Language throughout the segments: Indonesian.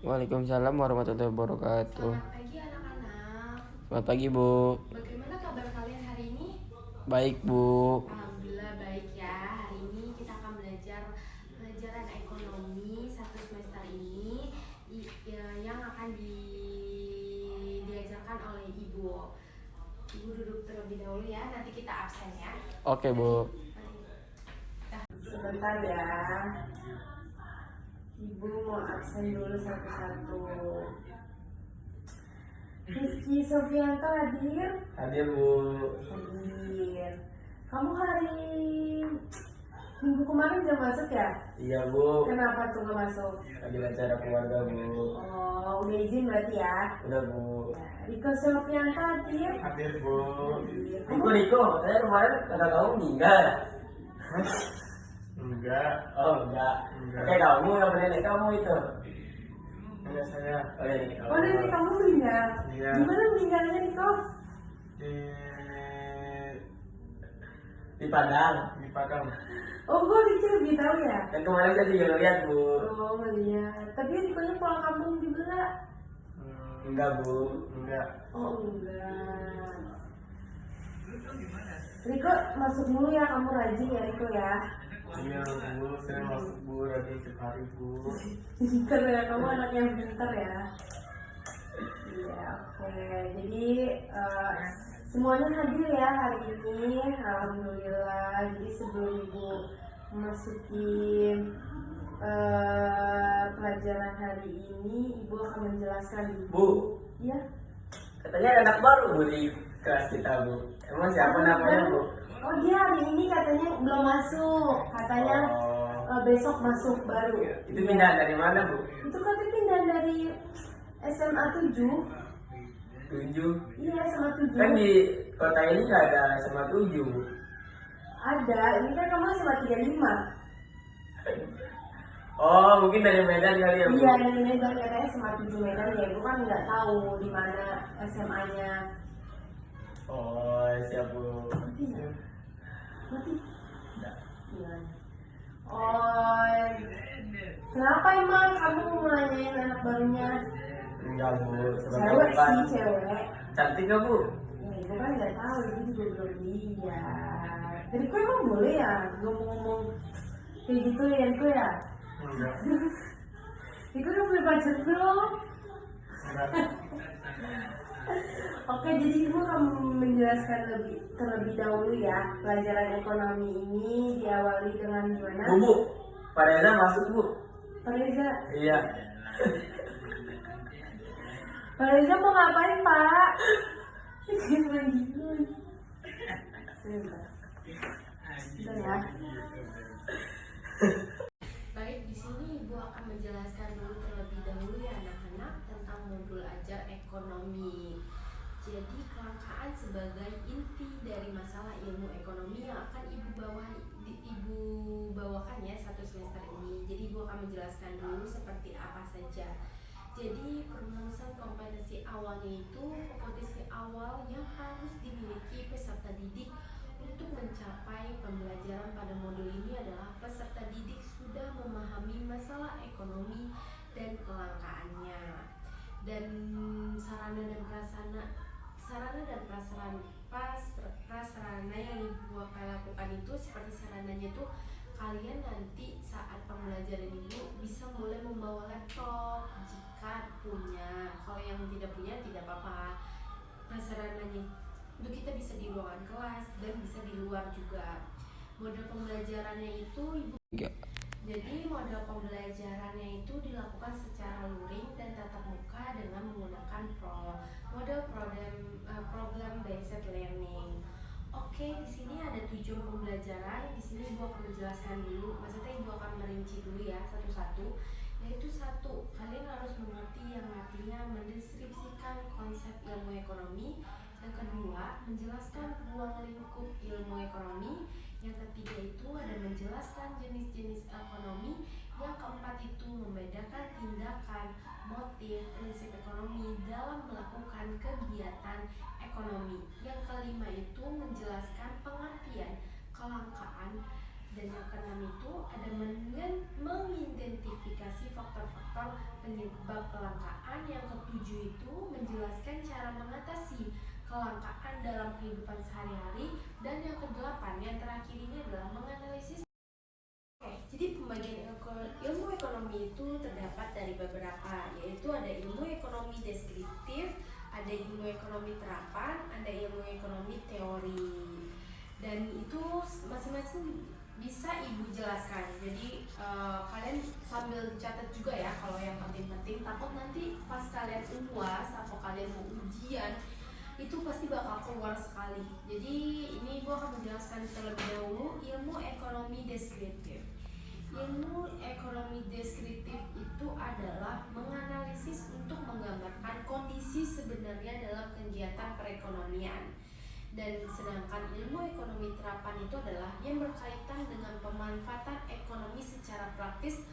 Waalaikumsalam warahmatullahi wabarakatuh. Selamat pagi anak-anak. Selamat pagi, Bu. Bagaimana kabar kalian hari ini? Baik, Bu. Alhamdulillah baik ya. Hari ini kita akan belajar pelajaran ekonomi satu semester ini yang akan diajarkan oleh Ibu. Ibu duduk terlebih dahulu ya. Nanti kita absen ya. Oke, Bu. Sebentar ya. Ibu mau absen dulu satu-satu. Rizky Sofianto hadir? Hadir, Bu. Hadir. Kamu hari minggu kemarin udah masuk ya? Iya, Bu. Kenapa tuh gak masuk? Lagi acara keluarga, Bu. Oh, udah izin berarti ya? Udah, Bu. Ya, Riko Sofianto hadir? Hadir, Bu. Kamu? Riko, saya kemarin kata kamu meninggal. Enggak, Oh, enggak. Oke, kamu yang nenek kamu itu. enggak saya Oh, nenek kamu. Oh, nenek kamu meninggal? Iya. Gimana meninggalnya Riko? di Di Padang. di Padang. Oh, gue Riko lebih tahu ya? Dan kemarin saya juga lihat, Bu. Oh, ngeliat. Tapi Rikonya pulang kampung juga gak? Enggak, Bu. Enggak. Oh, enggak. Riko masuk dulu ya, kamu rajin ya Riko ya. Iya Bu, saya masuk Bu, rajin setiap hari Bu. Pintar ya, kamu anak yang pintar ya. Iya, oke. Jadi semuanya hadir ya hari ini, alhamdulillah. Jadi sebelum ibu memasuki pelajaran hari ini, ibu akan menjelaskan dulu. Bu. Iya. Katanya ada anak baru, Bu, di kelas kita, Bu. Emang siapa namanya, Bu? Oh, dia hari ini katanya belum masuk. Katanya besok masuk baru. Itu pindah dari mana, Bu? Itu katanya pindah dari SMA 7. 7. Iya, SMA 7. Kan di kota ini nggak ada SMA 7. Ada, ini kan kamu SMA 35. Oh, mungkin dari Medan kali ya, Bu? Iya, dari Medan, katanya SMA 7 Medan ya. Gue kan nggak tahu di mana SMA-nya. Oh, siap, Bu. Mati nggak? Mati? Nggak. Gimana? Oh, kenapa emang kamu mau nanyain anak barunya? Enggak, Bu. Cewek Bukan. sih, cewek. Cantik nggak, Bu? Ya, gue kan nggak tahu, ibu juga belum lihat. Jadi kok emang boleh ya ngomong-ngomong kayak gitu ya, itu ya? Enggak. Itu udah punya pacar belum? Enggak. Oke, jadi ibu akan menjelaskan terlebih dahulu ya. Pelajaran ekonomi ini diawali dengan gimana? Bu, Bu. Pak Reza masuk, Bu. Pak Reza, Iya. Pak Reza mau ngapain Pak? Gimana gitu? Sebentar. Sebentar ya. Baik, di sini ibu akan menjelaskan dulu terlebih dahulu ya anak-anak tentang modul ajar ekonomi. Jadi kelangkaan sebagai inti dari masalah ilmu ekonomi yang akan ibu bawakan ya satu semester ini. Jadi ibu akan menjelaskan dulu seperti apa saja. Jadi perumusan kompetensi awalnya itu kompetensi awal yang harus dimiliki peserta didik untuk mencapai pembelajaran pada modul ini adalah peserta didik sudah memahami masalah ekonomi dan kelangkaannya, dan sarana dan prasarana yang ibu akan lakukan itu seperti sarananya itu kalian nanti saat pembelajaran ibu bisa mulai membawa laptop jika punya. Kalau yang tidak punya tidak apa-apa. Prasarananya itu kita bisa di ruangan kelas dan bisa di luar juga. Model pembelajarannya itu ibu. Jadi model pembelajarannya itu dilakukan secara luring dan tatap muka dengan menggunakan model problem based learning. Oke, di sini ada tujuan pembelajaran. Di sini ibu akan menjelaskan dulu. Maksudnya ibu akan merinci dulu ya satu-satu. Yaitu satu, kalian harus mengerti yang artinya mendeskripsikan konsep ilmu ekonomi. Yang kedua, menjelaskan ruang lingkup ilmu ekonomi. Yang ketiga itu ada menjelaskan jenis-jenis ekonomi. Yang keempat itu membedakan tindakan, motif, prinsip ekonomi dalam melakukan kegiatan ekonomi. Yang kelima itu menjelaskan pengertian kelangkaan Dan yang keenam itu ada mengidentifikasi faktor-faktor penyebab kelangkaan. Yang ketujuh itu menjelaskan cara mengatasi kelangkaan dalam kehidupan sehari-hari. Dan yang kedelapan, yang terakhir ini adalah menganalisis. Jadi pembagian ilmu ekonomi itu terdapat dari beberapa, yaitu ada ilmu ekonomi deskriptif, ada ilmu ekonomi terapan, ada ilmu ekonomi teori. Dan itu masing-masing bisa ibu jelaskan. Jadi kalian sambil dicatat juga ya kalau yang penting-penting. Takut nanti pas kalian UAS atau kalian mau ujian itu pasti bakal keluar sekali. Jadi ini ibu akan menjelaskan terlebih dahulu ilmu ekonomi deskriptif. Ilmu ekonomi deskriptif itu adalah menganalisis untuk menggambarkan kondisi sebenarnya dalam kegiatan perekonomian. Dan sedangkan ilmu ekonomi terapan itu adalah yang berkaitan dengan pemanfaatan ekonomi secara praktis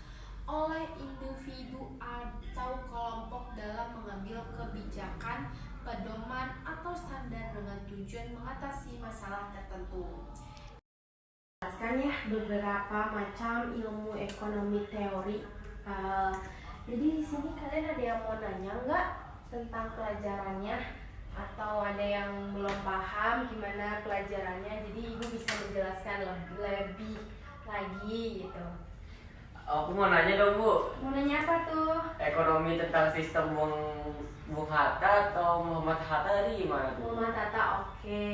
oleh individu atau kelompok dalam mengambil kebijakan, pedoman, atau standar dengan tujuan mengatasi masalah tertentu. Jelaskan ya beberapa macam ilmu ekonomi teori. Jadi di sini kalian ada yang mau nanya nggak tentang pelajarannya, atau ada yang belum paham gimana pelajarannya? Jadi ibu bisa menjelaskan lebih lagi gitu. Aku mau nanya dong Bu. Mau nanya apa tuh? Ekonomi tentang sistem Bung Hatta atau Muhammad Hatta tadi gimana tuh? Muhammad Hatta, oke.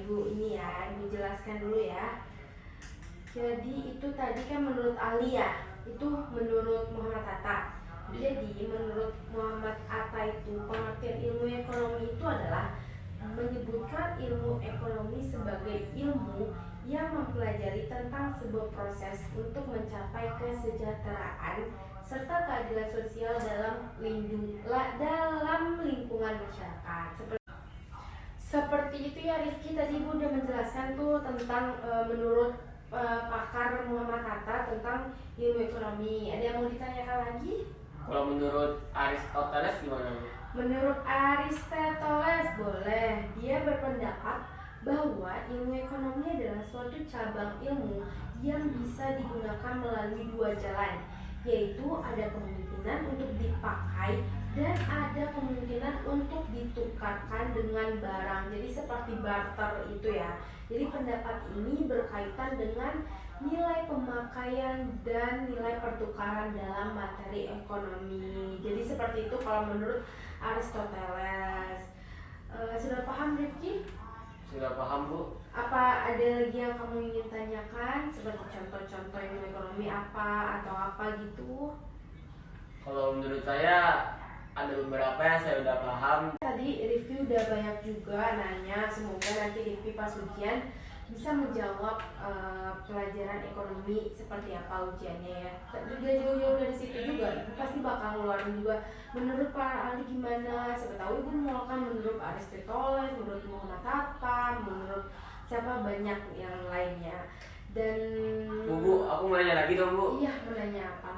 Ibu ini ya, ibu jelaskan dulu ya. Jadi itu tadi kan menurut Ali ya, itu menurut Muhammad Hatta. Jadi menurut Muhammad Hatta itu pengertian ilmu ekonomi itu adalah menyebutkan ilmu ekonomi sebagai ilmu yang mempelajari tentang sebuah proses untuk mencapai kesejahteraan serta keadilan sosial dalam lingkungan masyarakat. Seperti itu ya Rizky, tadi ibu udah menjelaskan tuh tentang menurut pakar Muhammad Hatta tentang ilmu ekonomi. Ada yang mau ditanyakan lagi? Kalau menurut Aristoteles gimana Bu? Menurut Aristoteles boleh. Dia berpendapat bahwa ilmu ekonomi adalah suatu cabang ilmu yang bisa digunakan melalui dua jalan, yaitu ada kemungkinan untuk dipakai dan ada kemungkinan untuk ditukarkan dengan barang. Jadi seperti barter itu ya. Jadi pendapat ini berkaitan dengan nilai pemakaian dan nilai pertukaran dalam materi ekonomi. Jadi seperti itu kalau menurut Aristoteles. Sudah paham Rifki? Sudah paham Bu. Apa ada lagi yang kamu ingin tanyakan? Seperti contoh-contoh ilmu ekonomi apa atau apa gitu? Kalau menurut saya ada beberapa yang saya udah paham. Tadi Rifki udah banyak juga nanya. Semoga nanti Rifki pas ujian bisa menjawab pelajaran ekonomi seperti apa ujiannya ya. Udah jauh-jauh dari situ juga, ibu pasti bakal ngeluarin juga menurut Pak Ali gimana. Siapa tahu ibu mau kan menurut Aristoteles, menurut Muhammad Hatta, menurut siapa banyak yang lainnya. Dan Bu, aku mau nanya lagi dong Bu. iya, mau nanya apa?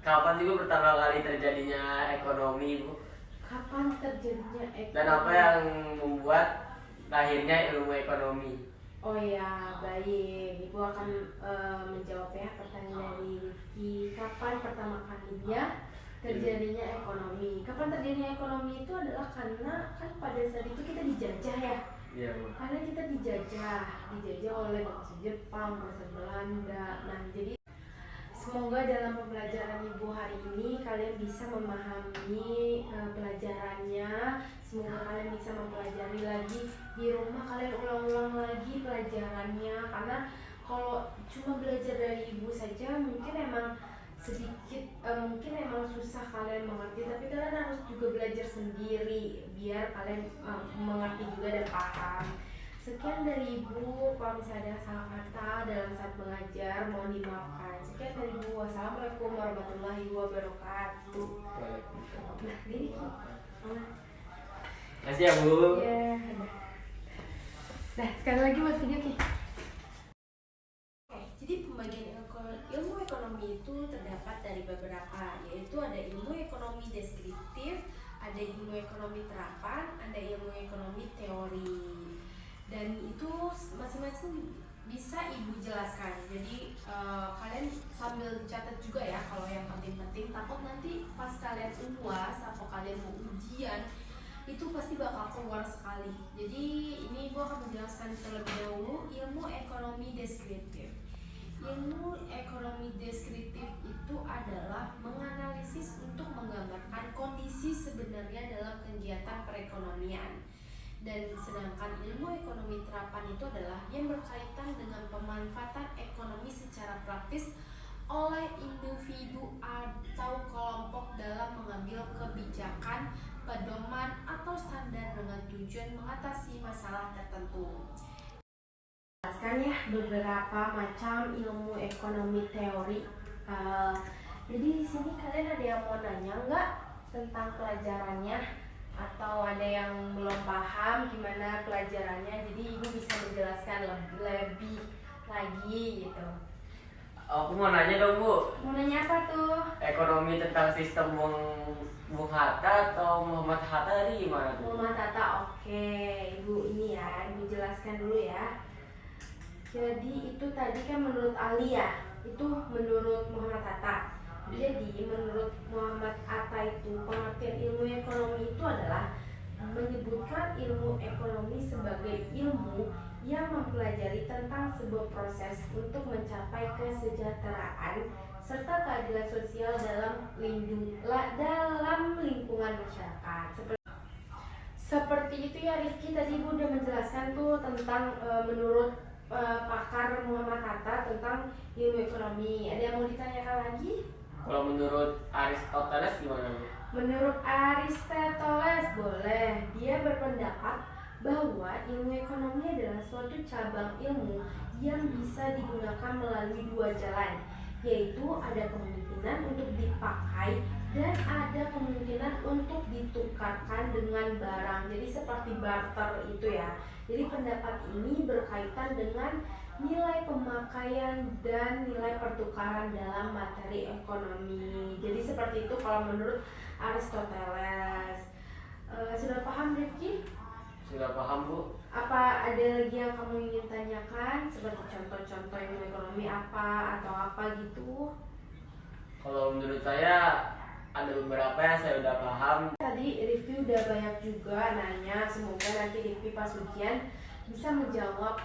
Kapan sih Bu pertama kali terjadinya ekonomi Bu? Kapan terjadinya ekonomi? Dan apa yang membuat lahirnya ilmu ekonomi? Oh ya, baik. Ibu akan menjawab ya pertanyaan dari Rifki. Kapan pertama kalinya terjadinya ekonomi? Kapan terjadinya ekonomi itu adalah karena kan pada saat itu kita dijajah ya. Iya Bu. Karena kita dijajah oleh bangsa Jepang, bangsa Belanda. Nah, jadi semoga dalam pembelajaran ibu hari ini kalian bisa memahami pelajarannya. Semoga kalian bisa mempelajari lagi di rumah, kalian ulang-ulang lagi pelajarannya. Karena kalau cuma belajar dari ibu saja mungkin emang sedikit, mungkin emang susah kalian mengerti. Tapi kalian harus juga belajar sendiri biar kalian mengerti juga dan paham. Sekian dari ibu, kalau misalnya ada salah kata dalam saat mengajar mohon dimaafkan. Sekian dari ibu, wassalamualaikum warahmatullahi wabarakatuh. Nah, gini Makasih ya Bu. ya. Nah, sekali lagi buat video Ki. Jadi pembagian ilmu ekonomi itu terdapat dari beberapa, yaitu ada ilmu ekonomi deskriptif, ada ilmu ekonomi terapan, ada ilmu ekonomi teori. Dan itu masing-masing bisa ibu jelaskan. Jadi kalian sambil dicatat juga ya kalau yang penting-penting. Takut nanti pas kalian UAS atau kalian mau ujian itu pasti bakal keluar sekali. Jadi ini ibu akan menjelaskan terlebih dahulu ilmu ekonomi deskriptif. Ilmu ekonomi deskriptif itu adalah menganalisis untuk menggambarkan kondisi sebenarnya dalam kegiatan perekonomian. Dan sedangkan ilmu ekonomi terapan itu adalah yang berkaitan dengan pemanfaatan ekonomi secara praktis oleh individu atau kelompok dalam mengambil kebijakan, pedoman, atau standar dengan tujuan mengatasi masalah tertentu. Jelaskan ya beberapa macam ilmu ekonomi teori. Jadi di sini kalian ada yang mau nanya nggak tentang pelajarannya? Atau ada yang belum paham gimana pelajarannya, jadi ibu bisa menjelaskan lebih lagi gitu. Aku mau nanya dong Bu, Mau nanya apa tuh? ekonomi tentang sistem Bung Hatta atau Muhammad Hatta tadi gimana tuh? Muhammad Hatta, oke. Ibu ini ya, ibu jelaskan dulu ya. Jadi itu tadi kan menurut Ali ya, itu menurut Muhammad Hatta. Jadi menurut Muhammad Hatta itu pengertian ilmu ekonomi itu adalah menyebutkan ilmu ekonomi sebagai ilmu yang mempelajari tentang sebuah proses untuk mencapai kesejahteraan serta keadilan sosial dalam lingkungan masyarakat. Seperti itu ya Rizky, tadi Ibu udah menjelaskan tuh tentang menurut pakar Muhammad Hatta tentang ilmu ekonomi. Ada yang mau ditanyakan lagi? Kalau menurut Aristoteles gimana Bu? Menurut Aristoteles boleh. Dia berpendapat bahwa ilmu ekonomi adalah suatu cabang ilmu yang bisa digunakan melalui dua jalan, yaitu ada kemungkinan untuk dipakai dan ada kemungkinan untuk ditukarkan dengan barang. Jadi seperti barter itu ya. Jadi pendapat ini berkaitan dengan nilai pemakaian dan nilai pertukaran dalam materi ekonomi. Jadi seperti itu kalau menurut Aristoteles. Sudah paham Rifki? Sudah paham Bu? Apa ada lagi yang kamu ingin tanyakan? Seperti contoh-contoh ilmu ekonomi apa atau apa gitu? Kalau menurut saya ada beberapa yang saya udah paham. Tadi Rifki udah banyak juga nanya, semoga nanti Rifki pas ujian bisa menjawab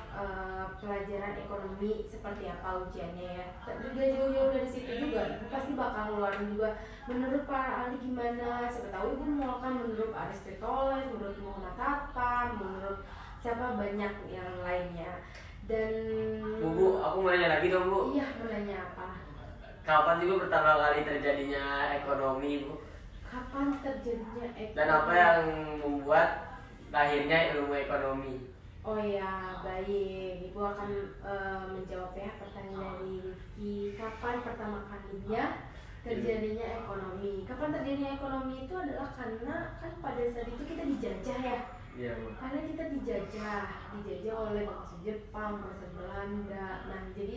pelajaran ekonomi seperti apa ujiannya ya. Udah jauh-jauh dari situ juga, ibu pasti bakal ngeluarin juga menurut para ahli gimana. Siapa tahu ibu mau kan menurut Aristoteles, menurut Muhammad Hatta, menurut siapa banyak yang lainnya. Dan Bu, aku mau nanya lagi dong Bu. iya, mau nanya apa? Kapan sih Bu pertama kali terjadinya ekonomi Bu? Kapan terjadinya ekonomi? Dan apa yang membuat lahirnya ilmu ekonomi? Oh ya, baik. Ibu akan menjawab ya pertanyaan dari Rifki. Kapan pertama kalinya terjadinya ekonomi? Kapan terjadinya ekonomi itu adalah karena kan pada saat itu kita dijajah ya. Iya Bu. Karena kita dijajah oleh bangsa Jepang, bangsa Belanda. Nah, jadi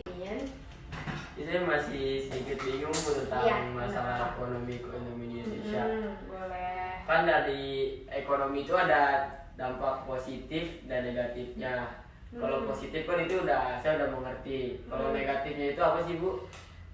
Saya masih sedikit bingung Bu tentang Iya, masalah kenapa? ekonomi di Indonesia. boleh. Kan dari ekonomi itu ada dampak positif dan negatifnya. Kalau positif kan itu saya udah mengerti. Kalau negatifnya itu apa sih Bu?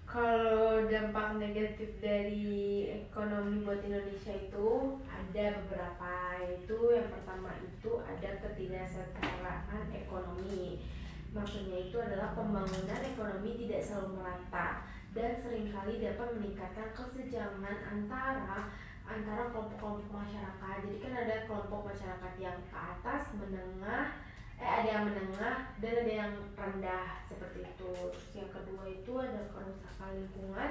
Kalau dampak negatif dari ekonomi buat Indonesia itu ada beberapa, yaitu yang pertama itu ada ketidaksetaraan ekonomi. Maksudnya itu adalah pembangunan ekonomi tidak selalu merata dan seringkali dapat meningkatkan kesenjangan antara kelompok-kelompok masyarakat. Jadi kan ada kelompok masyarakat yang ke atas, ada yang menengah dan ada yang rendah seperti itu. Terus yang kedua itu ada kerusakan lingkungan,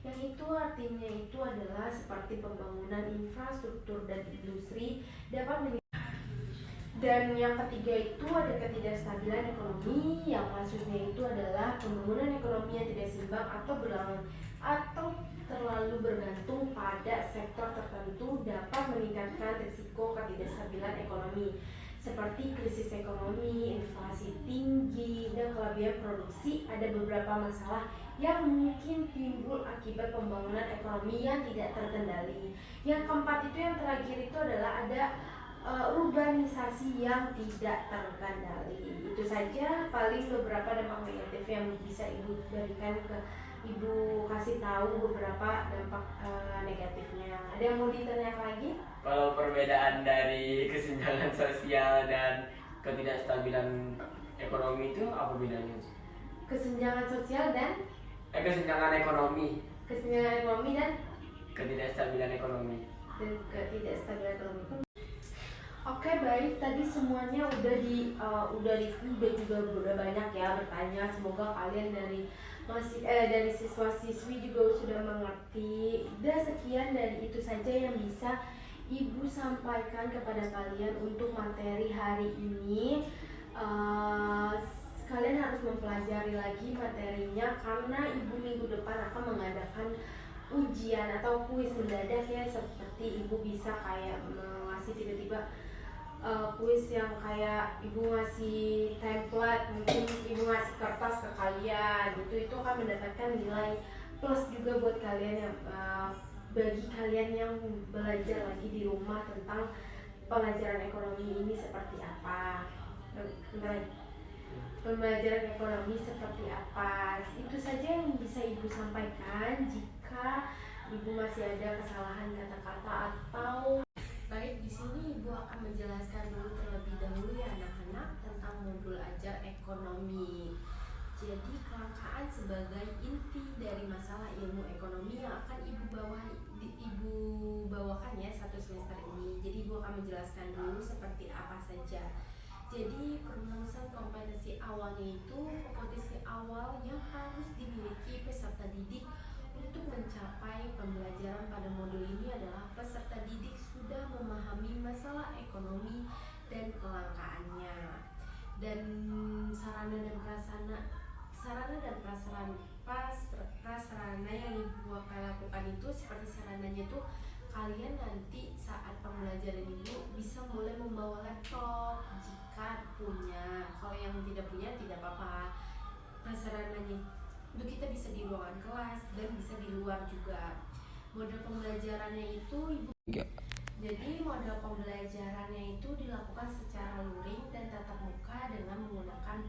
yang itu artinya itu adalah seperti pembangunan infrastruktur dan industri dapat dan yang ketiga itu ada ketidakstabilan ekonomi, yang maksudnya itu adalah pembangunan ekonomi yang tidak seimbang atau terlalu bergantung pada sektor tertentu dapat meningkatkan risiko ketidakstabilan ekonomi seperti krisis ekonomi, inflasi tinggi, dan kelebihan produksi. Ada beberapa masalah yang mungkin timbul akibat pembangunan ekonomi yang tidak terkendali. Yang keempat itu yang terakhir itu adalah ada urbanisasi yang tidak terkendali. Itu saja paling beberapa dampak negatif yang bisa ibu berikan ke ibu, kasih tahu beberapa dampak negatifnya. Ada yang mau ditanyakan lagi? Kalau perbedaan dari kesenjangan sosial dan ketidakstabilan ekonomi itu apa bedanya? Kesenjangan sosial dan Kesenjangan ekonomi dan ketidakstabilan ekonomi. ketidakstabilan ekonomi. Oke, baik, tadi semuanya udah juga banyak ya bertanya. Semoga kalian dari siswa-siswi juga sudah mengerti. Dan sekian dari itu saja yang bisa ibu sampaikan kepada kalian untuk materi hari ini. Kalian harus mempelajari lagi materinya karena ibu minggu depan akan mengadakan ujian atau kuis mendadak ya, seperti ibu bisa kayak ngasih tiba-tiba kuis yang kayak ibu ngasih template, mungkin ibu ngasih kertas ke kalian, itu akan mendapatkan nilai plus juga buat kalian yang bagi kalian yang belajar lagi di rumah tentang pelajaran ekonomi ini seperti apa. Pembelajaran ekonomi seperti apa. Itu saja yang bisa ibu sampaikan. Jika ibu masih ada kesalahan kata-kata atau baik, di sini ibu akan menjelaskan dulu terlebih dahulu ya anak-anak tentang modul ajar ekonomi. Jadi kelangkaan sebagai inti dari masalah ilmu ekonomi yang akan ibu bawakan ya satu semester ini. Jadi ibu akan menjelaskan dulu seperti apa saja. Jadi perumusan kompetensi awalnya itu kompetensi awal yang harus dimiliki peserta didik untuk mencapai pembelajaran pada modul ini adalah peserta didik sudah memahami masalah ekonomi dan kelangkaannya, dan sarana dan prasarana yang ibu akan lakukan itu seperti sarananya itu kalian nanti saat pembelajaran ibu bisa mulai membawa laptop jika punya. Kalau yang tidak punya tidak apa-apa. Prasarananya itu kita bisa di ruangan kelas dan bisa di luar juga. Model pembelajarannya itu ibu Jadi model pembelajarannya itu dilakukan secara luring dan tatap muka dengan menggunakan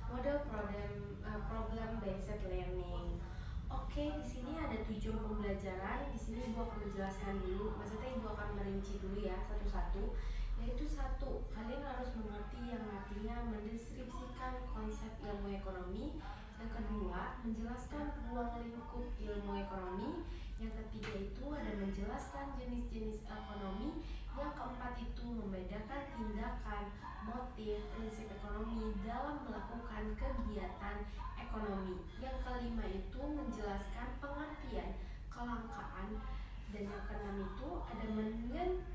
model problem based learning. Oke, di sini ada 7 pembelajaran. Di sini ibu akan menjelaskan dulu, maksudnya ibu akan merinci dulu ya satu-satu. Yaitu 1, kalian harus mengerti yang artinya mendeskripsikan konsep ilmu ekonomi. Yang kedua, menjelaskan ruang lingkup ilmu ekonomi. Yang ketiga itu ada menjelaskan jenis-jenis ekonomi. Yang keempat itu membedakan tindakan, motif, prinsip ekonomi dalam melakukan kegiatan ekonomi. Yang kelima itu menjelaskan pengertian kelangkaan. Dan yang keenam itu ada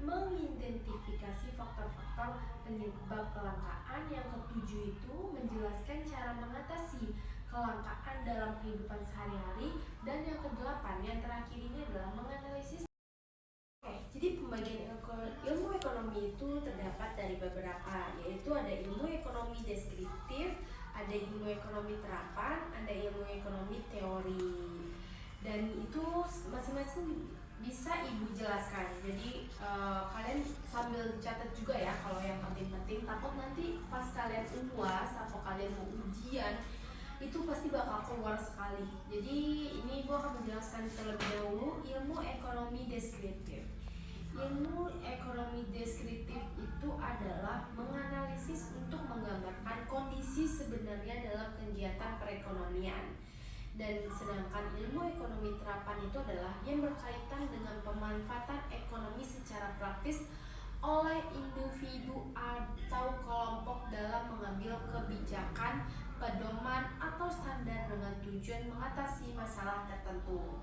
mengidentifikasi faktor-faktor penyebab kelangkaan. Yang ketujuh itu menjelaskan cara mengatasi kelangkaan dalam kehidupan sehari-hari. Dan yang kedelapan, yang terakhir ini adalah menganalisis. Jadi pembagian ilmu ekonomi itu terdapat dari beberapa, yaitu ada ilmu ekonomi deskriptif, ada ilmu ekonomi terapan, ada ilmu ekonomi teori. Dan itu masing-masing bisa ibu jelaskan. Jadi kalian sambil dicatat juga ya kalau yang penting-penting, takut nanti pas kalian UAS atau kalian mau ujian itu pasti bakal keluar sekali. Jadi ini ibu akan menjelaskan terlebih dahulu ilmu ekonomi deskriptif. Ilmu ekonomi deskriptif itu adalah menganalisis untuk menggambarkan kondisi sebenarnya dalam kegiatan perekonomian. Dan sedangkan ilmu ekonomi terapan itu adalah yang berkaitan dengan pemanfaatan ekonomi secara praktis oleh individu atau kelompok dalam mengambil kebijakan, pedoman, atau standar dengan tujuan mengatasi masalah tertentu.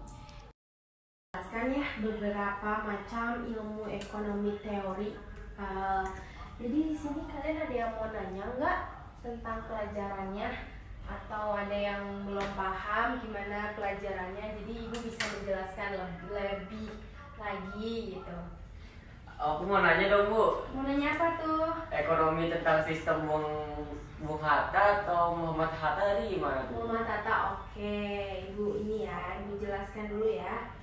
Jelaskan ya beberapa macam ilmu ekonomi teori. Jadi di sini kalian ada yang mau nanya nggak tentang pelajarannya? Atau ada yang belum paham gimana pelajarannya? Jadi ibu bisa menjelaskan lebih lagi gitu. Aku mau nanya dong Bu. Mau nanya apa tuh? Ekonomi tentang sistem Bung Hatta atau Muhammad Hatta tadi gimana tuh? Muhammad Hatta, oke. Ibu ini ya, ibu jelaskan dulu ya.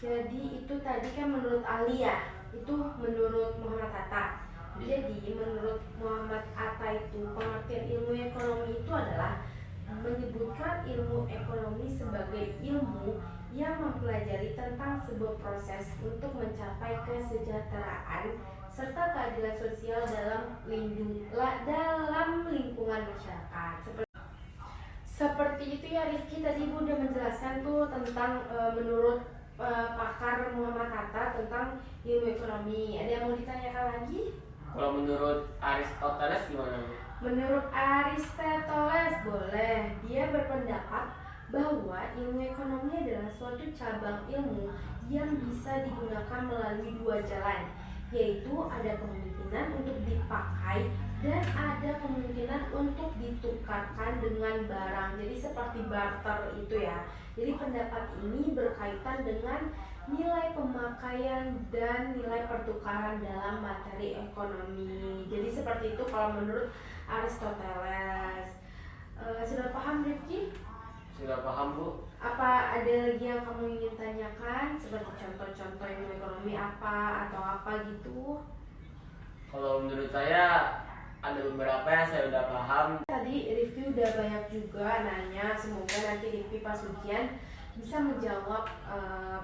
Jadi itu tadi kan menurut Ali ya, Itu menurut Muhammad Hatta. Jadi menurut Muhammad Hatta itu pengertian ilmu ekonomi itu adalah menyebutkan ilmu ekonomi sebagai ilmu yang mempelajari tentang sebuah proses untuk mencapai kesejahteraan serta keadilan sosial dalam lingkungan masyarakat. Seperti itu ya Rizky, tadi Ibu udah menjelaskan tuh tentang menurut pakar Muhammad Hatta tentang ilmu ekonomi. Ada yang mau ditanyakan lagi? Kalau menurut Aristoteles gimana? Menurut Aristoteles boleh. Dia berpendapat bahwa ilmu ekonomi adalah suatu cabang ilmu yang bisa digunakan melalui dua jalan, yaitu ada kemungkinan untuk dipakai dan ada kemungkinan untuk ditukarkan dengan barang. Jadi seperti barter itu ya. Jadi pendapat ini berkaitan dengan nilai pemakaian dan nilai pertukaran dalam materi ekonomi. Jadi seperti itu kalau menurut Aristoteles. Sudah paham Rifki? Sudah paham Bu? Apa ada lagi yang kamu ingin tanyakan? Seperti contoh-contoh ilmu ekonomi apa atau apa gitu? Kalau menurut saya ada beberapa yang saya udah paham. Tadi Rifki udah banyak juga nanya. Semoga nanti Rifki pas ujian bisa menjawab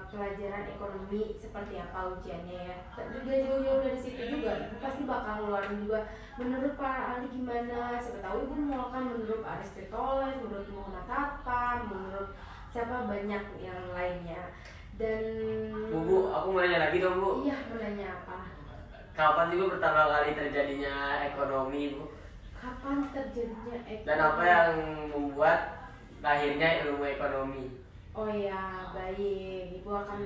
pelajaran ekonomi seperti apa ujiannya ya. Udah jauh-jauh dari situ juga, Ibu pasti bakal ngeluarin juga menurut para ahli gimana. Siapa tahu Ibu mau kan menurut Aristoteles, menurut Muhammad Hatta, menurut siapa banyak yang lainnya. Dan Bu, aku mau nanya lagi dong Bu. iya, mau nanya apa? Kapan sih Bu pertama kali terjadinya ekonomi Bu? Kapan terjadinya ekonomi? Dan apa yang membuat lahirnya ilmu ekonomi? Oh ya, baik. Ibu akan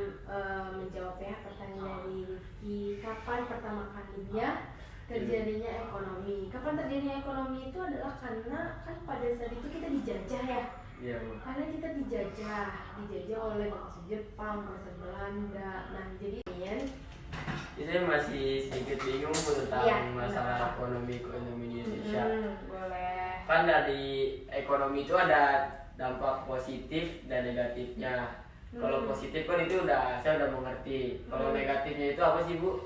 menjawab ya pertanyaan dari Rifki. Kapan pertama kalinya terjadinya ekonomi? Kapan terjadinya ekonomi itu adalah karena kan pada saat itu kita dijajah ya. Iya Bu. Karena kita dijajah oleh bangsa Jepang, bangsa Belanda. Nah, jadi Saya masih sedikit bingung Bu tentang Iya, masalah ekonomi di Indonesia. boleh. Kan dari ekonomi itu ada dampak positif dan negatifnya. Kalau positif kan itu saya udah mengerti. Kalau negatifnya itu apa sih Bu?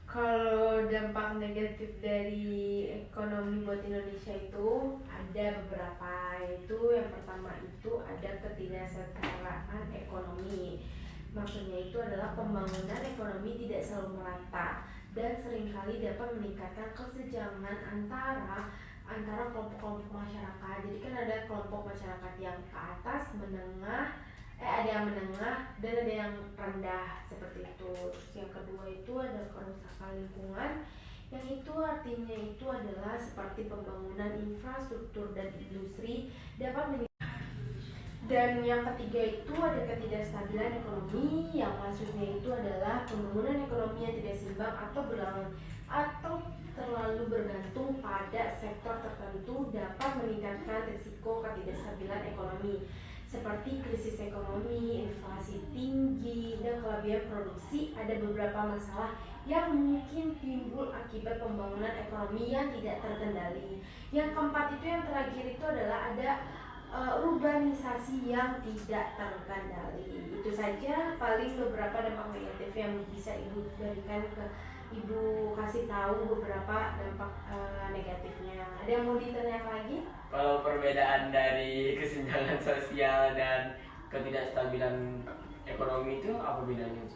Kalau dampak negatif dari ekonomi buat Indonesia itu ada beberapa, yaitu yang pertama itu ada ketidaksetaraan ekonomi. Maksudnya itu adalah pembangunan ekonomi tidak selalu merata dan seringkali dapat meningkatkan kesenjangan antara kelompok-kelompok masyarakat. Jadi kan ada kelompok masyarakat yang ke atas, menengah, ada yang menengah dan ada yang rendah seperti itu. Terus yang kedua itu ada kerusakan lingkungan, yang itu artinya itu adalah seperti pembangunan infrastruktur dan industri dapat dan yang ketiga itu ada ketidakstabilan ekonomi, yang maksudnya itu adalah pembangunan ekonomi yang tidak seimbang atau terlalu bergantung pada sektor tertentu dapat meningkatkan risiko ketidakstabilan ekonomi seperti krisis ekonomi, inflasi tinggi, dan kelebihan produksi. Ada beberapa masalah yang mungkin timbul akibat pembangunan ekonomi yang tidak terkendali. Yang keempat itu yang terakhir itu adalah ada urbanisasi yang tidak terkendali. Itu saja paling beberapa dampak negatif yang bisa Ibu berikan ke Ibu, kasih tahu beberapa dampak negatifnya. Ada yang mau ditanya lagi? Kalau perbedaan dari kesenjangan sosial dan ketidakstabilan ekonomi itu apa bedanya?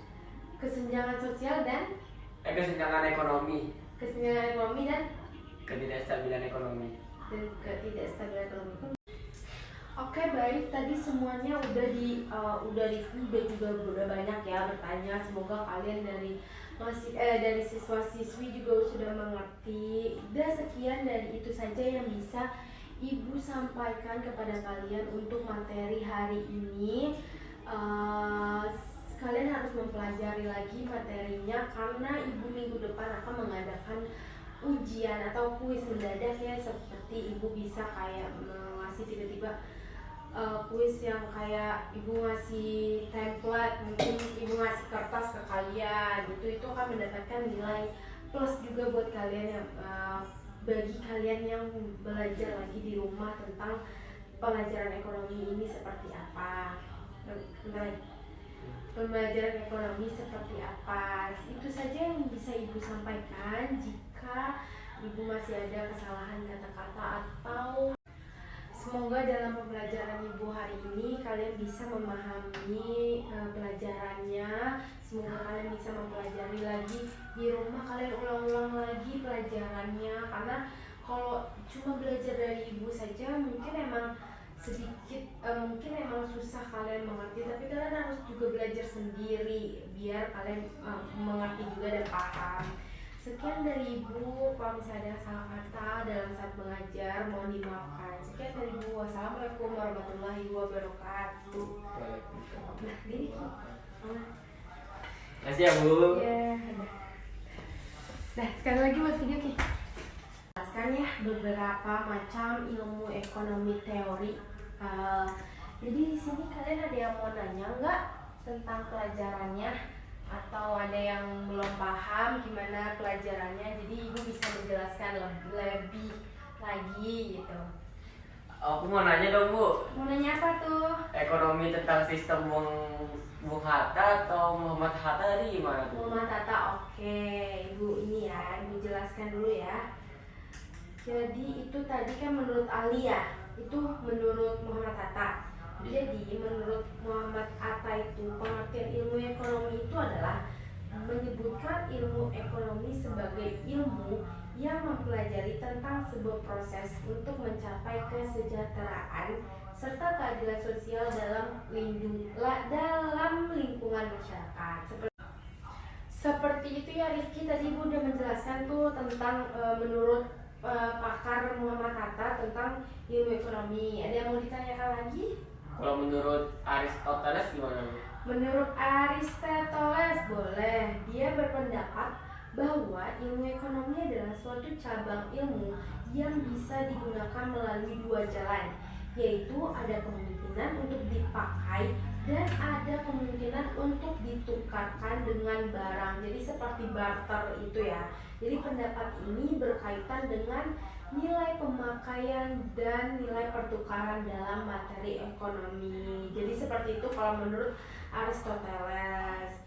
Kesenjangan sosial dan Kesenjangan ekonomi dan ketidakstabilan ekonomi. Oke, baik, tadi semuanya udah juga banyak ya bertanya. Semoga kalian dari siswa-siswi juga sudah mengerti. Dan sekian dari itu saja yang bisa Ibu sampaikan kepada kalian untuk materi hari ini. Kalian harus mempelajari lagi materinya karena Ibu minggu depan akan mengadakan ujian atau kuis mendadak ya, seperti Ibu bisa kayak ngasih tiba-tiba kuis yang kayak Ibu ngasih template, mungkin Ibu ngasih kertas ke kalian, itu akan mendapatkan nilai plus juga buat kalian yang bagi kalian yang belajar lagi di rumah tentang pelajaran ekonomi ini seperti apa. pembelajaran ekonomi seperti apa. Itu saja yang bisa Ibu sampaikan. Jika Ibu masih ada kesalahan kata-kata atau semoga dalam pembelajaran Ibu hari ini kalian bisa memahami pelajarannya. Semoga kalian bisa mempelajari lagi di rumah, kalian ulang-ulang lagi pelajarannya. Karena kalau cuma belajar dari Ibu saja mungkin emang sedikit, mungkin emang susah kalian mengerti. Tapi kalian harus juga belajar sendiri biar kalian mengerti juga dan paham. Sekian dari Ibu, kalau misalnya ada salah kata dalam saat mengajar mohon dimaafkan. Sekian dari Ibu, wassalamualaikum warahmatullahi wabarakatuh. Waalaikumsalam. Nah, gini Makasih ya Bu. ya. Nah, sekali lagi buat video Ki. Jelaskan ya beberapa macam ilmu ekonomi teori. Jadi di sini kalian ada yang mau nanya nggak tentang pelajarannya? Atau ada yang belum paham gimana pelajarannya, jadi Ibu bisa menjelaskan lebih lagi gitu. Aku mau nanya dong Bu, Mau nanya apa tuh? ekonomi tentang sistem Bung Hatta atau Muhammad Hatta tadi gimana tuh? Muhammad Hatta, oke. Ibu ini ya, Ibu jelaskan dulu ya. Jadi itu tadi kan menurut Ali ya, itu menurut Muhammad Hatta. Jadi menurut Muhammad Hatta itu pengertian ilmu ekonomi itu adalah menyebutkan ilmu ekonomi sebagai ilmu yang mempelajari tentang sebuah proses untuk mencapai kesejahteraan serta keadilan sosial dalam lingkungan masyarakat. Seperti itu ya Rizky, tadi Ibu udah menjelaskan tuh tentang menurut pakar Muhammad Hatta tentang ilmu ekonomi. Ada yang mau ditanyakan lagi? Kalau menurut Aristoteles gimana Bu? Menurut Aristoteles boleh. Dia berpendapat bahwa ilmu ekonomi adalah suatu cabang ilmu yang bisa digunakan melalui dua jalan, yaitu ada kemungkinan untuk dipakai dan ada kemungkinan untuk ditukarkan dengan barang. Jadi seperti barter itu ya. Jadi pendapat ini berkaitan dengan nilai pemakaian dan nilai pertukaran dalam materi ekonomi. Jadi seperti itu kalau menurut Aristoteles.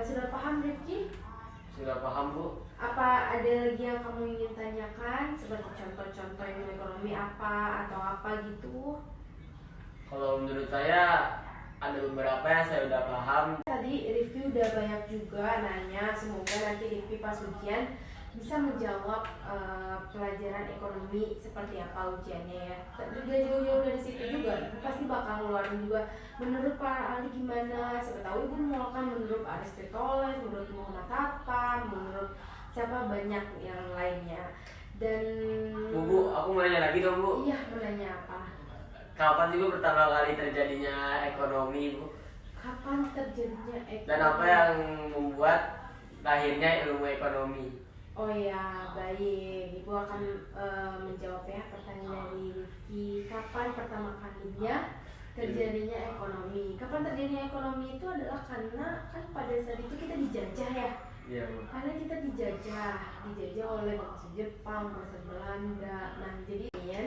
Sudah paham Rifki? Sudah paham Bu? Apa ada lagi yang kamu ingin tanyakan? Seperti contoh-contoh ilmu ekonomi apa atau apa gitu? Kalau menurut saya ada beberapa yang saya udah paham. Tadi Rifki udah banyak juga nanya. Semoga nanti Rifki pas ujian bisa menjawab pelajaran ekonomi seperti apa ujiannya ya. Juga jauh-jauh dari situ juga pasti bakal ngeluarin juga menurut para ahli gimana. Siapa tahu Ibu mau kan menurut Aristoteles, menurut Muhammad Hatta, menurut siapa banyak yang lainnya. Dan Bu, aku mau nanya lagi dong Bu. iya, mau nanya apa? Kapan sih Bu pertama kali terjadinya ekonomi Bu? Kapan terjadinya ekonomi? Dan apa yang membuat lahirnya ilmu ekonomi? Oh ya, baik. Ibu akan menjawab ya pertanyaan dari Rifki. Kapan pertama kalinya terjadinya ekonomi? Kapan terjadinya ekonomi itu adalah karena kan pada saat itu kita dijajah ya. Iya Bu. Karena kita dijajah oleh bangsa Jepang, bangsa Belanda. Nah, jadi ya.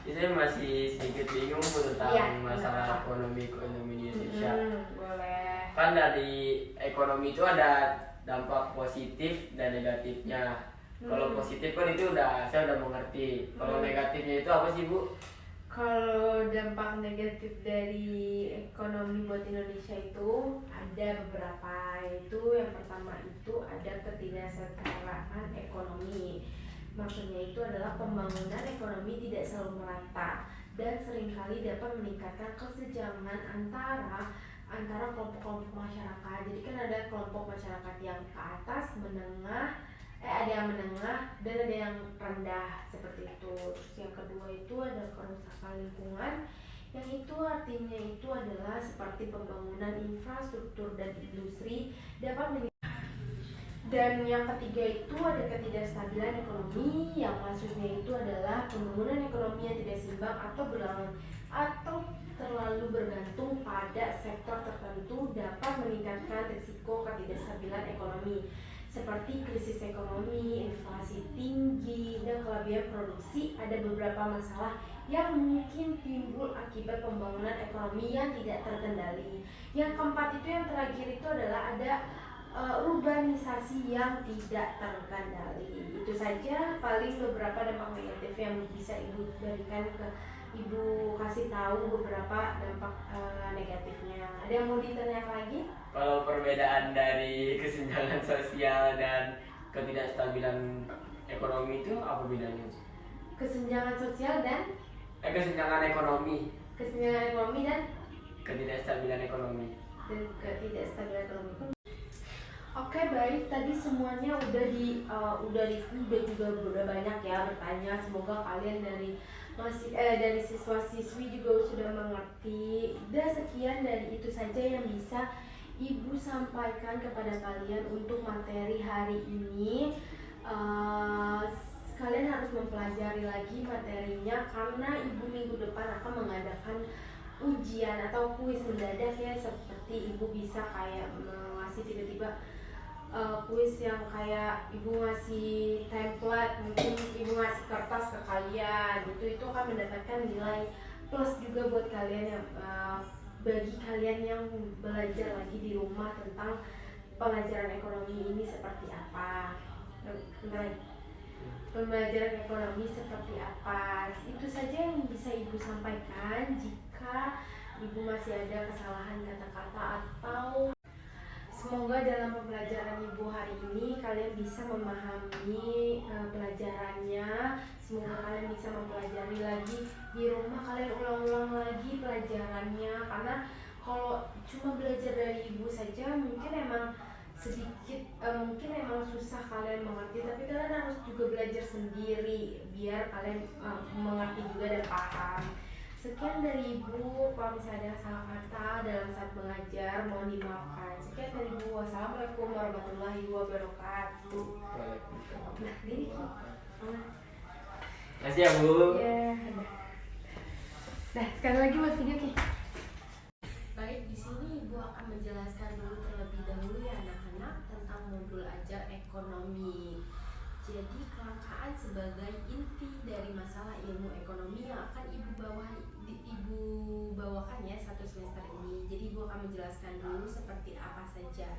Saya masih sedikit bingung Bu tentang Iya, masalah kenapa? ekonomi di Indonesia. Boleh. Kan dari ekonomi itu ada dampak positif dan negatifnya. Kalau positif kan itu saya udah mengerti. Kalau negatifnya itu apa sih Bu? Kalau dampak negatif dari ekonomi buat Indonesia itu ada beberapa, yaitu yang pertama itu ada ketidaksetaraan ekonomi. Maksudnya itu adalah pembangunan ekonomi tidak selalu merata dan seringkali dapat meningkatkan kesenjangan antara kelompok-kelompok masyarakat. Jadi kan ada kelompok masyarakat yang ke atas, ada yang menengah dan ada yang rendah seperti itu. Terus yang kedua itu ada kerusakan lingkungan, yang itu artinya itu adalah seperti pembangunan infrastruktur dan industri dapat dan yang ketiga itu ada ketidakstabilan ekonomi, yang maksudnya itu adalah pembangunan ekonomi yang tidak seimbang atau terlalu bergantung pada sektor tertentu dapat meningkatkan risiko ketidakstabilan ekonomi. seperti krisis ekonomi, inflasi tinggi, dan kelebihan produksi. Ada beberapa masalah yang mungkin timbul akibat pembangunan ekonomi yang tidak terkendali. Yang keempat itu, yang terakhir itu adalah ada urbanisasi yang tidak terkendali. Itu saja paling beberapa dampak negatif yang bisa ibu berikan ke ibu, kasih tahu beberapa dampak negatifnya. Ada yang mau ditanyakan lagi? Kalau perbedaan dari kesenjangan sosial dan ketidakstabilan ekonomi itu apa bedanya? Kesenjangan sosial dan Kesenjangan ekonomi dan ketidakstabilan ekonomi. Oke, baik, tadi semuanya udah banyak ya bertanya. Semoga kalian dari siswa-siswi juga sudah mengerti. Dan sekian dari itu saja yang bisa ibu sampaikan kepada kalian untuk materi hari ini. Kalian harus mempelajari lagi materinya karena ibu minggu depan akan mengadakan ujian atau kuis mendadak ya, seperti ibu bisa kayak ngasih tiba-tiba kuis yang kayak ibu ngasih template, mungkin ibu ngasih kertas ke kalian, itu akan mendapatkan nilai plus juga buat kalian yang bagi kalian yang belajar lagi di rumah tentang pelajaran ekonomi ini seperti apa. Pembelajaran ekonomi seperti apa. Itu saja yang bisa ibu sampaikan. Jika ibu masih ada kesalahan kata-kata atau semoga dalam pembelajaran ibu hari ini kalian bisa memahami pelajarannya. Semoga kalian bisa mempelajari lagi di rumah, kalian ulang-ulang lagi pelajarannya, karena kalau cuma belajar dari ibu saja mungkin emang sedikit mungkin emang susah kalian mengerti, tapi kalian harus juga belajar sendiri biar kalian mengerti juga dan paham. Sekian dari ibu, kalau misalnya ada salah kata dalam saat mengajar mohon dimaafkan. Sekian dari ibu, wassalamualaikum warahmatullahi wabarakatuh. Nah, ini Makasih ya Bu. ya. Nah, sekali lagi buat video kita. Baik, di sini ibu akan menjelaskan dulu terlebih dahulu ya anak-anak tentang modul ajar ekonomi. Jadi kelangkaan sebagai inti dari masalah ilmu ekonomi yang akan ibu bawakan ya satu semester ini. Jadi ibu akan menjelaskan dulu seperti apa saja.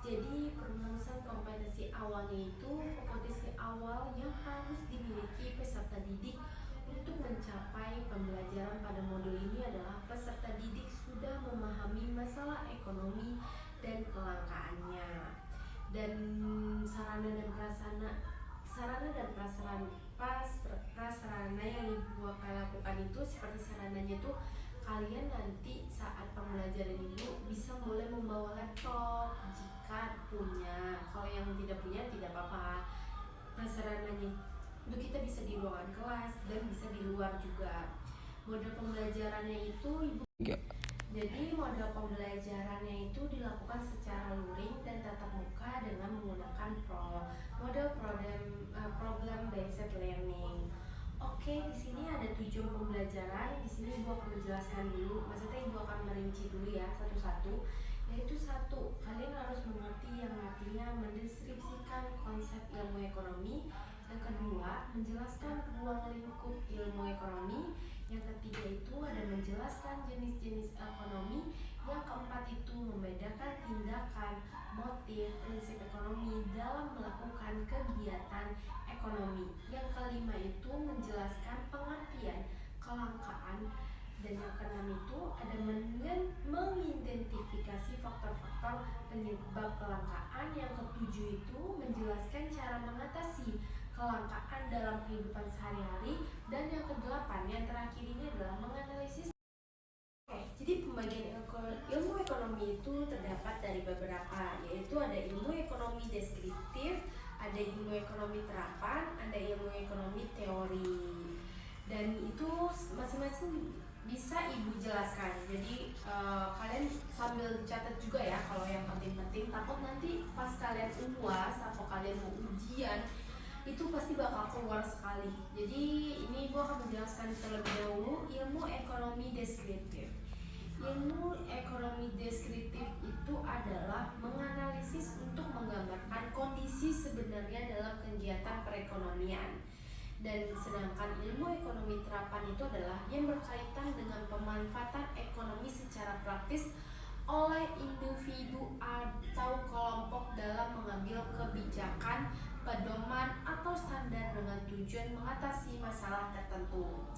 Jadi perumusan kompetensi awalnya itu kompetensi awal yang harus dimiliki peserta didik untuk mencapai pembelajaran pada modul ini adalah peserta didik sudah memahami masalah ekonomi dan kelangkaannya, dan sarana dan prasarana yang ibu akan lakukan itu seperti sarananya itu kalian nanti saat pembelajaran ibu bisa mulai membawa laptop jika punya. Kalau yang tidak punya tidak apa-apa. Prasarananya itu kita bisa di ruangan kelas dan bisa di luar juga. Model pembelajarannya itu ibu Jadi model pembelajarannya itu dilakukan secara luring dan tatap muka dengan menggunakan model problem based learning. Oke, di sini ada 7 pembelajaran. Di sini ibu akan menjelaskan dulu. Maksudnya ibu akan merinci dulu ya satu-satu. Yaitu 1, kalian harus mengerti yang artinya mendeskripsikan konsep ilmu ekonomi. Yang kedua, menjelaskan ruang lingkup ilmu ekonomi. Yang ketiga itu ada menjelaskan jenis-jenis ekonomi. Yang keempat itu membedakan tindakan, motif, prinsip ekonomi dalam melakukan kegiatan ekonomi. Yang kelima itu menjelaskan pengertian kelangkaan. Dan yang keenam itu ada mengidentifikasi faktor-faktor penyebab kelangkaan. Yang ketujuh itu menjelaskan cara mengatasi kelangkaan dalam kehidupan sehari-hari. Dan yang kedelapan, yang terakhir ini adalah menganalisis. Jadi pembagian ilmu ekonomi itu terdapat dari beberapa, yaitu ada ilmu ekonomi deskriptif, ada ilmu ekonomi terapan, ada ilmu ekonomi teori. Dan itu masing-masing bisa ibu jelaskan. Jadi kalian sambil catat juga ya kalau yang penting-penting, takut nanti pas kalian UAS atau kalian mau ujian itu pasti bakal keluar sekali. Jadi ini ibu akan menjelaskan terlebih dahulu ilmu ekonomi deskriptif. Ilmu ekonomi deskriptif itu adalah menganalisis untuk menggambarkan kondisi sebenarnya dalam kegiatan perekonomian. Dan sedangkan ilmu ekonomi terapan itu adalah yang berkaitan dengan pemanfaatan ekonomi secara praktis oleh individu atau kelompok dalam mengambil kebijakan, pedoman, atau standar dengan tujuan mengatasi masalah tertentu.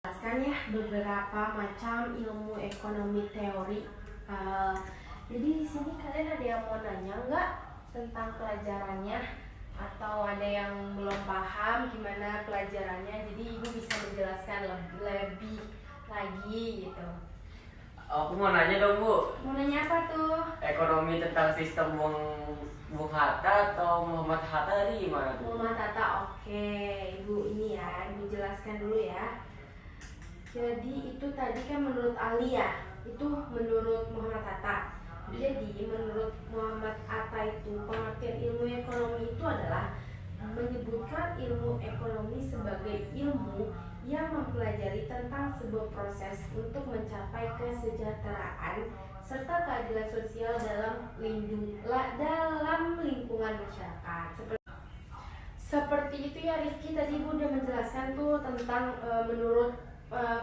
Jelaskan ya beberapa macam ilmu ekonomi teori. Jadi di sini kalian ada yang mau nanya nggak tentang pelajarannya, atau ada yang belum paham gimana pelajarannya? Jadi ibu bisa menjelaskan lebih lagi gitu. Aku mau nanya dong Bu, Mau nanya apa tuh? ekonomi tentang sistem Bung Hatta atau Muhammad Hatta tadi gimana tuh? Muhammad Hatta, oke. Ibu ini ya, ibu jelaskan dulu ya. Jadi itu tadi kan menurut Ali ya, itu menurut Muhammad Hatta. Jadi menurut Muhammad Hatta itu pengertian ilmu ekonomi itu adalah menyebutkan ilmu ekonomi sebagai ilmu yang mempelajari tentang sebuah proses untuk mencapai kesejahteraan serta keadilan sosial dalam lingkungan masyarakat. Seperti itu ya Rifki, tadi Ibu udah menjelaskan tuh tentang menurut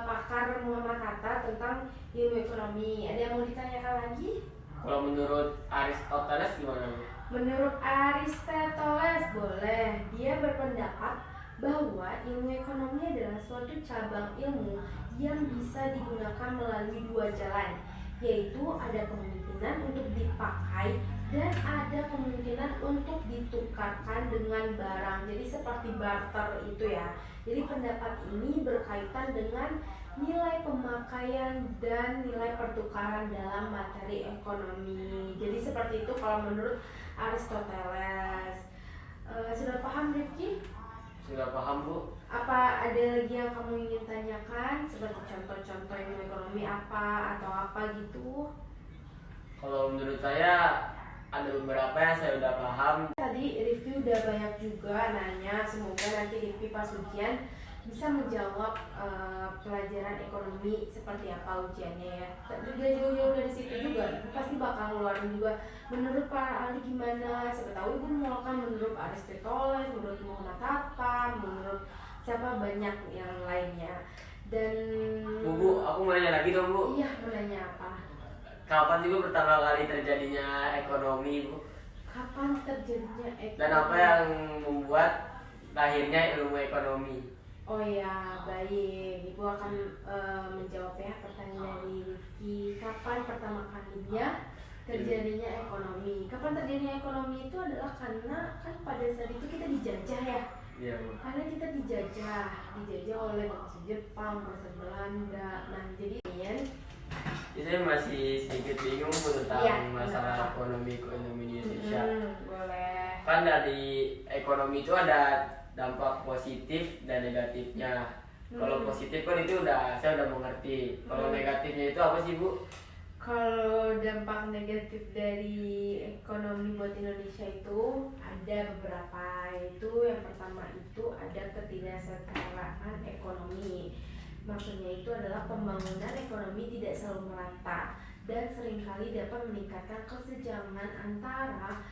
pakar Muhammad Hatta tentang ilmu ekonomi. Ada yang mau ditanyakan lagi? Kalau menurut Aristoteles gimana Bu? Menurut Aristoteles boleh. Dia berpendapat bahwa ilmu ekonomi adalah suatu cabang ilmu yang bisa digunakan melalui dua jalan, yaitu ada kemungkinan untuk dipakai dan ada kemungkinan untuk ditukarkan dengan barang. Jadi seperti barter itu ya. Jadi pendapat ini berkaitan dengan nilai pemakaian dan nilai pertukaran dalam materi ekonomi. Jadi seperti itu kalau menurut Aristoteles. Sudah paham Rifki? Sudah paham Bu? Apa ada lagi yang kamu ingin tanyakan? Seperti contoh-contoh ilmu ekonomi apa atau apa gitu? Kalau menurut saya ada beberapa yang saya udah paham. Tadi Rifki udah banyak juga nanya, semoga nanti Rifki pas ujian bisa menjawab pelajaran ekonomi seperti apa ujiannya ya. Udah jauh-jauh dari situ juga, Ibu pasti bakal ngeluarin juga menurut para ahli gimana. Siapa tahu Ibu mengeluarkan menurut Aristoteles, menurut Muhammad Hatta, menurut siapa banyak yang lainnya. Dan Bu, aku mau nanya lagi dong Bu. iya, mau nanya apa? Kapan sih Bu pertama kali terjadinya ekonomi Bu? Kapan terjadinya ekonomi? Dan apa yang membuat lahirnya ilmu ekonomi? Oh ya, baik. Ibu akan menjawab ya pertanyaan dari Rifki. Kapan pertama kalinya terjadinya ekonomi? Kapan terjadinya ekonomi itu adalah karena kan pada saat itu kita dijajah ya. Iya Bu. Karena kita dijajah oleh bangsa Jepang, bangsa Belanda. Nah, jadi Saya masih sedikit bingung Bu tentang iya, masalah ekonomi di Indonesia. boleh. Kan dari ekonomi itu ada dampak positif dan negatifnya. Kalau positif kan itu saya udah mengerti. Kalau negatifnya itu apa sih Bu? Kalau dampak negatif dari ekonomi buat Indonesia itu ada beberapa, yaitu yang pertama itu ada ketidaksetaraan ekonomi. Maksudnya itu adalah pembangunan ekonomi tidak selalu merata dan seringkali dapat meningkatkan kesenjangan antara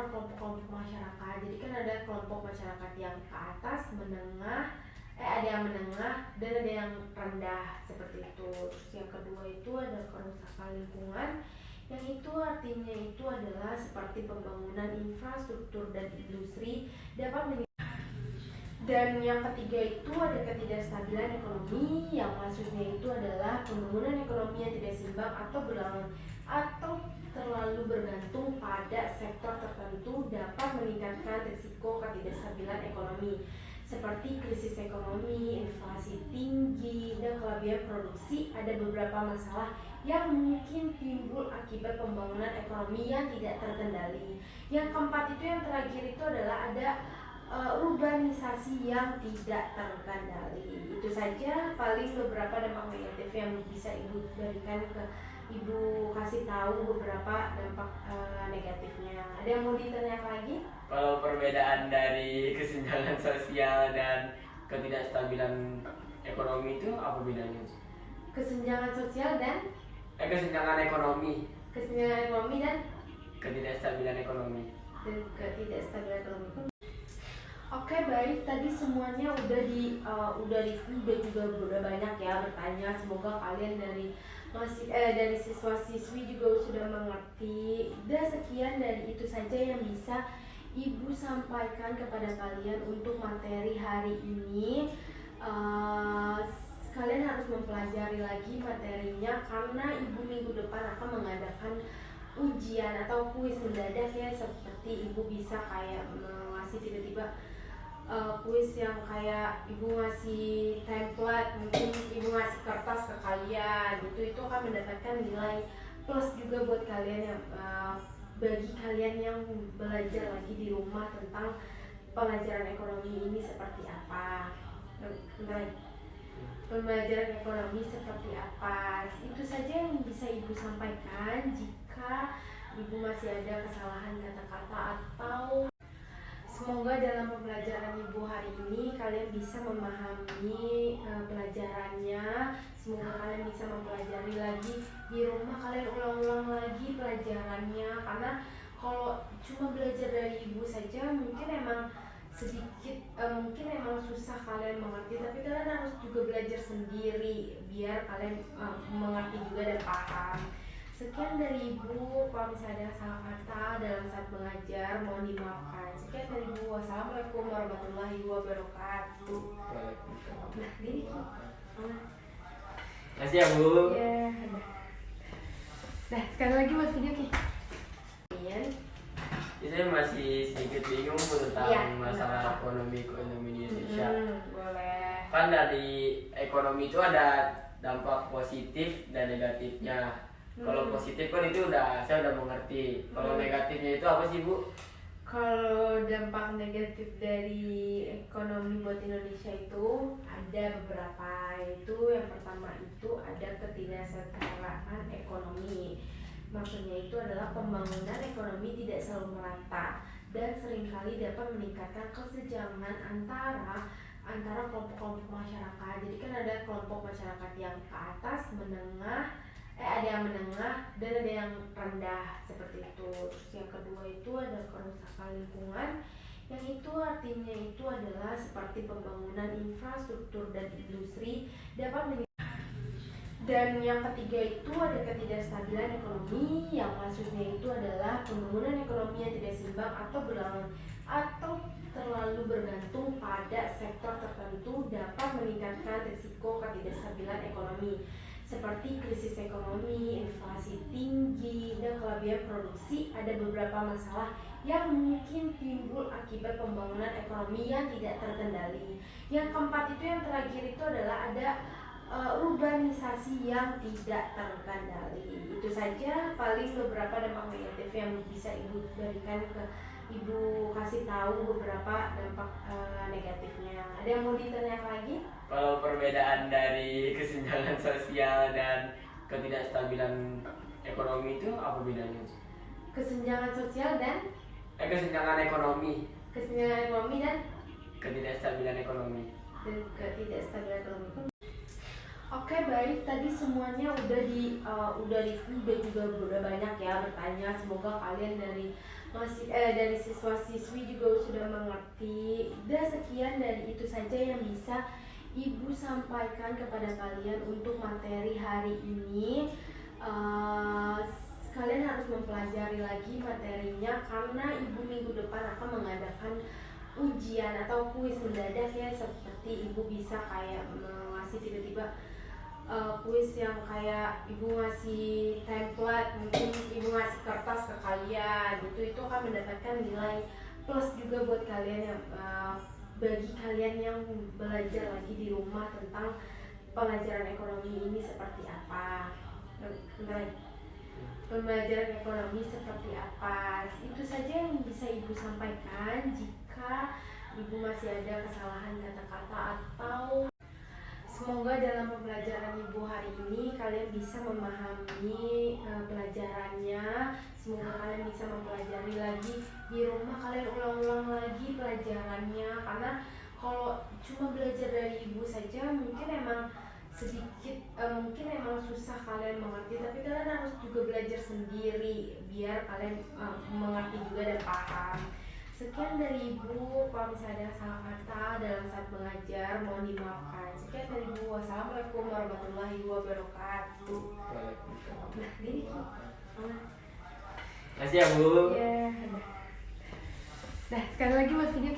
kelompok-kelompok masyarakat. Jadi kan ada kelompok masyarakat yang ke atas, ada yang menengah dan ada yang rendah seperti itu. Terus yang kedua itu ada kerusakan lingkungan, yang itu artinya itu adalah seperti pembangunan infrastruktur dan industri dapat dan yang ketiga itu ada ketidakstabilan ekonomi, yang maksudnya itu adalah pembangunan ekonomi yang tidak seimbang atau terlalu bergantung pada sektor tertentu dapat meningkatkan risiko ketidakstabilan ekonomi seperti krisis ekonomi, inflasi tinggi, dan kelebihan produksi. Ada beberapa masalah yang mungkin timbul akibat pembangunan ekonomi yang tidak terkendali. Yang keempat itu, yang terakhir itu adalah ada urbanisasi yang tidak terkendali. Itu saja paling beberapa dampak negatif yang bisa Ibu berikan ke Ibu, kasih tahu beberapa dampak negatifnya. Ada yang mau ditanyakan lagi? Kalau perbedaan dari kesenjangan sosial dan ketidakstabilan ekonomi itu apa bedanya? kesenjangan sosial dan kesenjangan ekonomi dan ketidakstabilan ekonomi. ketidakstabilan ekonomi. Oke, baik, tadi semuanya udah juga udah banyak ya bertanya. Semoga kalian dari siswa-siswi juga sudah mengerti. Dan sekian dari itu saja yang bisa Ibu sampaikan kepada kalian untuk materi hari ini. Kalian harus mempelajari lagi materinya karena Ibu minggu depan akan mengadakan ujian atau kuis mendadak ya, seperti Ibu bisa kayak ngasih tiba-tiba kuis yang kayak Ibu ngasih template, mungkin Ibu ngasih kertas ke kalian, itu akan mendapatkan nilai plus juga buat kalian yang bagi kalian yang belajar lagi di rumah tentang pelajaran ekonomi ini seperti apa. Pembelajaran ekonomi seperti apa. Itu saja yang bisa Ibu sampaikan. Jika Ibu masih ada kesalahan kata-kata atau semoga dalam pembelajaran Ibu hari ini kalian bisa memahami pelajarannya. Semoga kalian bisa mempelajari lagi di rumah, kalian ulang-ulang lagi pelajarannya, karena kalau cuma belajar dari Ibu saja mungkin emang sedikit mungkin emang susah kalian mengerti, tapi kalian harus juga belajar sendiri biar kalian mengerti juga dan paham. Sekian dari Ibu, kalau misalnya ada salah kata dalam saat mengajar mohon dimaafkan. Sekian dari Ibu, wassalamualaikum warahmatullahi wabarakatuh. Nah, gini Makasih ya Bu. ya. Nah, sekali lagi buat video kita. Saya masih sedikit bingung Bu tentang Iya, masalah ekonomi di Indonesia. Boleh. Kan dari ekonomi itu ada dampak positif dan negatifnya. Kalau positif kan itu saya udah mengerti. Kalau negatifnya itu apa sih Bu? Kalau dampak negatif dari ekonomi buat Indonesia itu ada beberapa, yaitu yang pertama itu ada ketidaksetaraan ekonomi. Maksudnya itu adalah pembangunan ekonomi tidak selalu merata dan seringkali dapat meningkatkan kesenjangan antara kelompok-kelompok masyarakat. Jadi kan ada kelompok masyarakat yang ke atas, ada yang menengah dan ada yang rendah seperti itu. Terus yang kedua itu ada kerusakan lingkungan, yang itu artinya itu adalah seperti pembangunan infrastruktur dan industri dapat dan yang ketiga itu ada ketidakstabilan ekonomi, yang maksudnya itu adalah pembangunan ekonomi yang tidak seimbang atau terlalu bergantung pada sektor tertentu dapat meningkatkan risiko ketidakstabilan ekonomi seperti krisis ekonomi, inflasi tinggi, dan kelebihan produksi. Ada beberapa masalah yang mungkin timbul akibat pembangunan ekonomi yang tidak terkendali. Yang keempat itu, yang terakhir itu adalah ada urbanisasi yang tidak terkendali. Itu saja paling beberapa dampak negatif yang bisa Ibu berikan ke Ibu, kasih tahu beberapa dampak negatifnya. Ada yang mau ditanyakan lagi? Kalau perbedaan dari kesenjangan sosial dan ketidakstabilan ekonomi itu apa bedanya? Kesenjangan sosial dan Kesenjangan ekonomi dan ketidakstabilan ekonomi. Oke, baik, tadi semuanya udah juga udah banyak ya bertanya. Semoga kalian dari siswa-siswi juga sudah mengerti. Dan sekian dari itu saja yang bisa Ibu sampaikan kepada kalian untuk materi hari ini. Kalian harus mempelajari lagi materinya karena Ibu minggu depan akan mengadakan ujian atau kuis mendadak ya, seperti Ibu bisa kayak ngasih tiba-tiba kuis yang kayak Ibu ngasih template, mungkin Ibu ngasih kertas ke kalian, itu akan mendapatkan nilai plus juga buat kalian yang bagi kalian yang belajar lagi di rumah tentang pelajaran ekonomi ini seperti apa. Pembelajaran ekonomi seperti apa. Itu saja yang bisa Ibu sampaikan. Jika Ibu masih ada kesalahan kata-kata atau semoga dalam pembelajaran Ibu hari ini kalian bisa memahami pelajarannya. Semoga kalian bisa mempelajari lagi di rumah, kalian ulang-ulang lagi pelajarannya, karena kalau cuma belajar dari Ibu saja mungkin emang sedikit mungkin emang susah kalian mengerti, tapi kalian harus juga belajar sendiri biar kalian mengerti juga dan paham. Sekian dari Ibu, kalau misalnya ada salah kata dalam saat mengajar mohon dimaafkan. Sekian dari Ibu, wassalamualaikum warahmatullahi wabarakatuh. Waalaikumsalam. Nah, gini Makasih ya Bu. ya. Nah, sekali lagi buat video